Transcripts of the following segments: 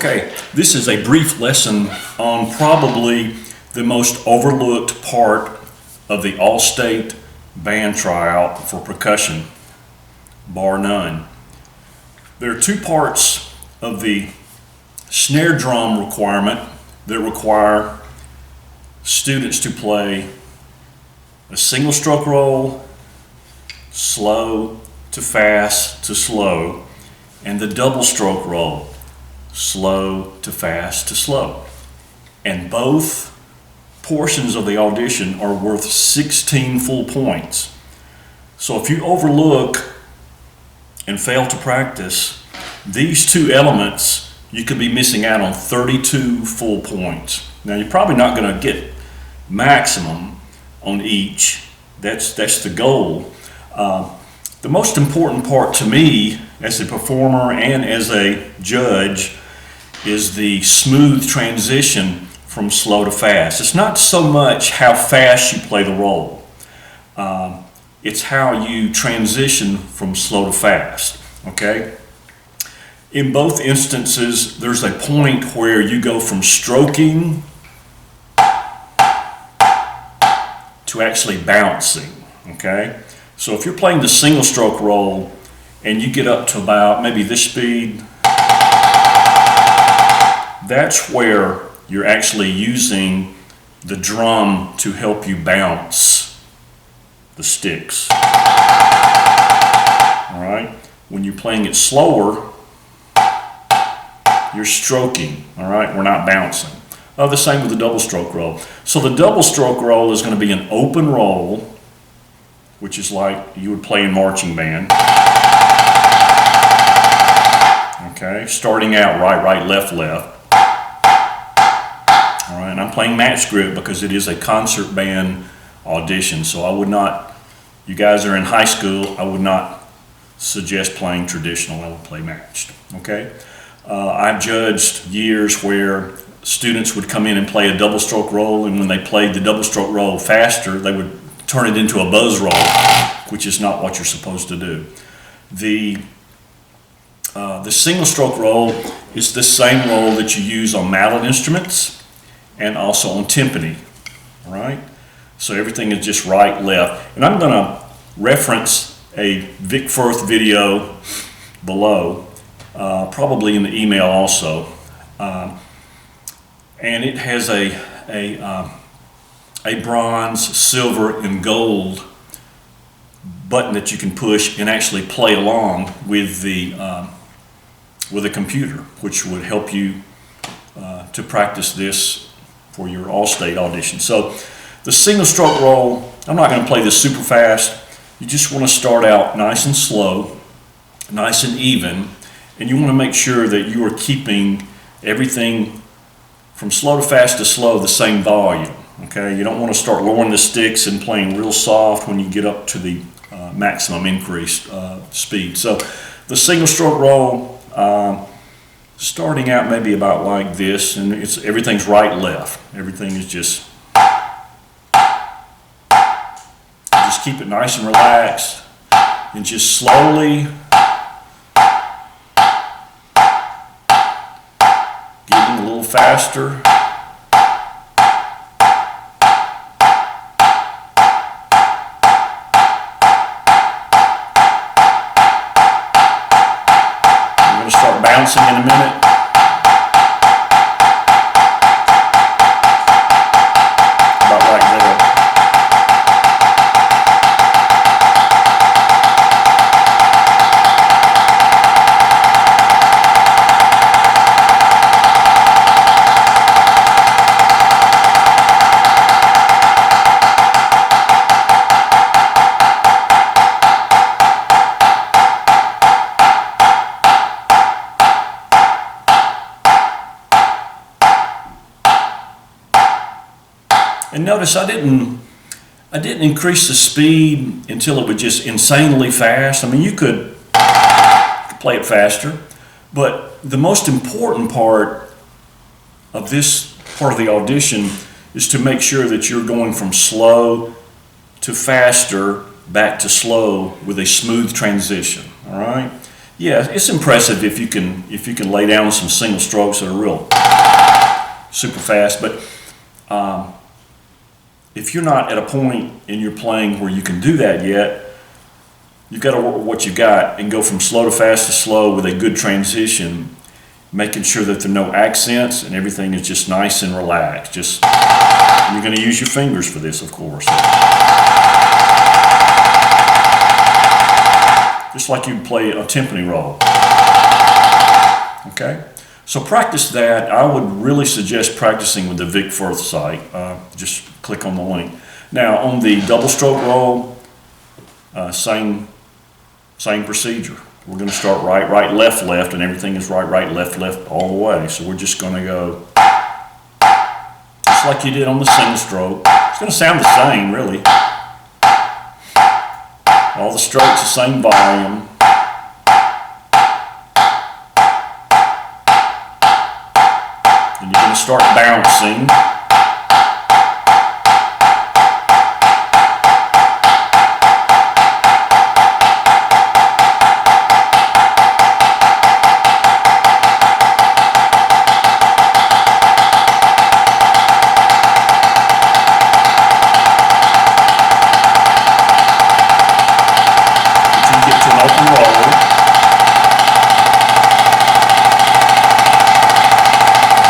Okay, this is a brief lesson on probably the most overlooked part of the all-state band tryout for percussion, bar none. There are two parts of the snare drum requirement that require students to play a single stroke roll, slow to fast to slow, and the double stroke roll, slow to fast to slow. And both portions of the audition are worth 16 full points. So if you overlook and fail to practice these two elements, you could be missing out on 32 full points. Now you're probably not going to get maximum on each. That's the goal. The most important part to me as a performer and as a judge is the smooth transition from slow to fast. It's not so much how fast you play the roll. It's how you transition from slow to fast, okay? In both instances, there's a point where you go from stroking to actually bouncing, okay? So if you're playing the single stroke roll and you get up to about maybe this speed, that's where you're actually using the drum to help you bounce the sticks. All right? When you're playing it slower, you're stroking, all right? We're not bouncing. The same with the double stroke roll. So the double stroke roll is going to be an open roll, which is like you would play in marching band. Okay, starting out right, left, left. All right, and I'm playing match grip because it is a concert band audition. So I would not, you guys are in high school, I would not suggest playing traditional. I would play matched. Okay, I've judged years where students would come in and play a double stroke roll, and when they played the double stroke roll faster, they would turn it into a buzz roll, which is not what you're supposed to do. The single stroke roll is the same roll that you use on mallet instruments and also on timpani, all right? So everything is just right, left. And I'm going to reference a Vic Firth video below, probably in the email also. And it has a bronze, silver, and gold button that you can push and actually play along with a computer, which would help you to practice this for your all-state audition. So the single stroke roll, I'm not going to play this super fast. You just want to start out nice and slow, nice and even, and you want to make sure that you are keeping everything from slow to fast to slow the same volume. Okay, you don't want to start lowering the sticks and playing real soft when you get up to the maximum increased speed. So the single stroke roll, starting out maybe about like this, and everything's right, left. Everything is just keep it nice and relaxed, and just slowly getting a little faster. Bouncing in a minute. About right there. And notice I didn't increase the speed until it was just insanely fast. I mean, you could play it faster, but the most important part of this part of the audition is to make sure that you're going from slow to faster back to slow with a smooth transition, all right? Yeah, it's impressive if you can lay down some single strokes that are real super fast. But if you're not at a point in your playing where you can do that yet, you've got to work with what you got and go from slow to fast to slow with a good transition, making sure that there are no accents and everything is just nice and relaxed. You're going to use your fingers for this, of course. Just like you'd play a timpani roll. Okay? So practice that. I would really suggest practicing with the Vic Firth site. Just click on the link. Now on the double stroke roll, same procedure. We're going to start right, right, left, left, and everything is right, right, left, left all the way. So we're just going to go just like you did on the single stroke. It's going to sound the same, really. All the strokes, the same volume. And you're going to start bouncing.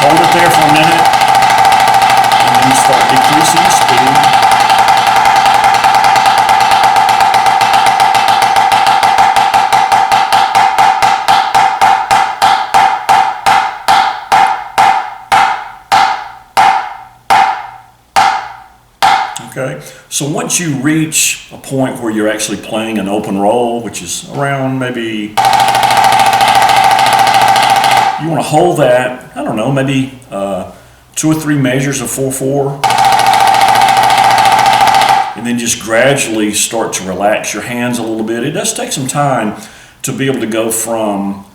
Hold it there for a minute, and then you start decreasing the speed. Okay, so once you reach a point where you're actually playing an open roll, which is around maybe, you want to hold that, I don't know, maybe 2 or 3 measures of 4/4, and then just gradually start to relax your hands a little bit. It does take some time to be able to go from,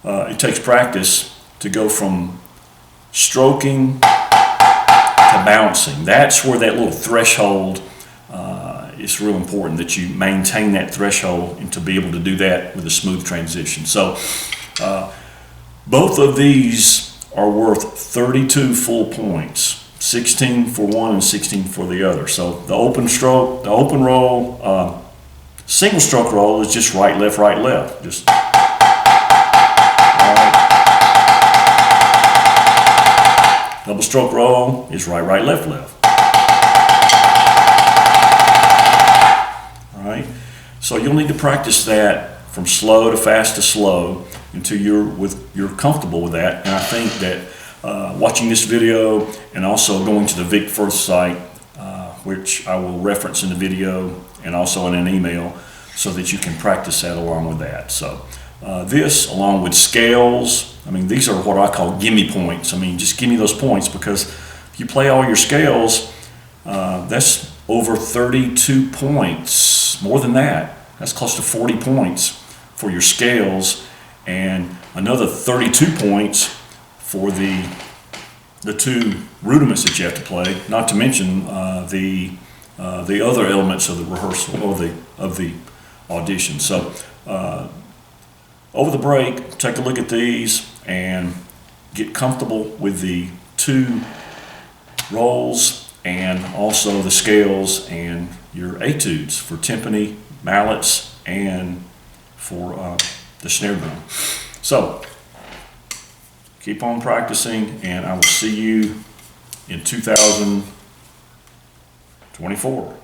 it takes practice to go from stroking to bouncing. That's where that little threshold is real important, that you maintain that threshold and to be able to do that with a smooth transition. So both of these are worth 32 full points, 16 for one and 16 for the other. So the open stroke, the open roll, single stroke roll is just right, left, right, left. Just right. Double stroke roll is right, right, left, left. All right. So you'll need to practice that from slow to fast to slow until you're comfortable with that. And I think that watching this video and also going to the Vic Firth site, which I will reference in the video and also in an email, so that you can practice that along with that. So this, along with scales, I mean, these are what I call gimme points. I mean, just give me those points, because if you play all your scales, that's over 32 points, more than that. That's close to 40 points for your scales, and another 32 points for the 2 rudiments that you have to play, not to mention the other elements of the rehearsal or of the audition. So over the break, take a look at these and get comfortable with the 2 rolls and also the scales and your etudes for timpani, mallets, and for the snare drum. So keep on practicing, and I will see you in 2024.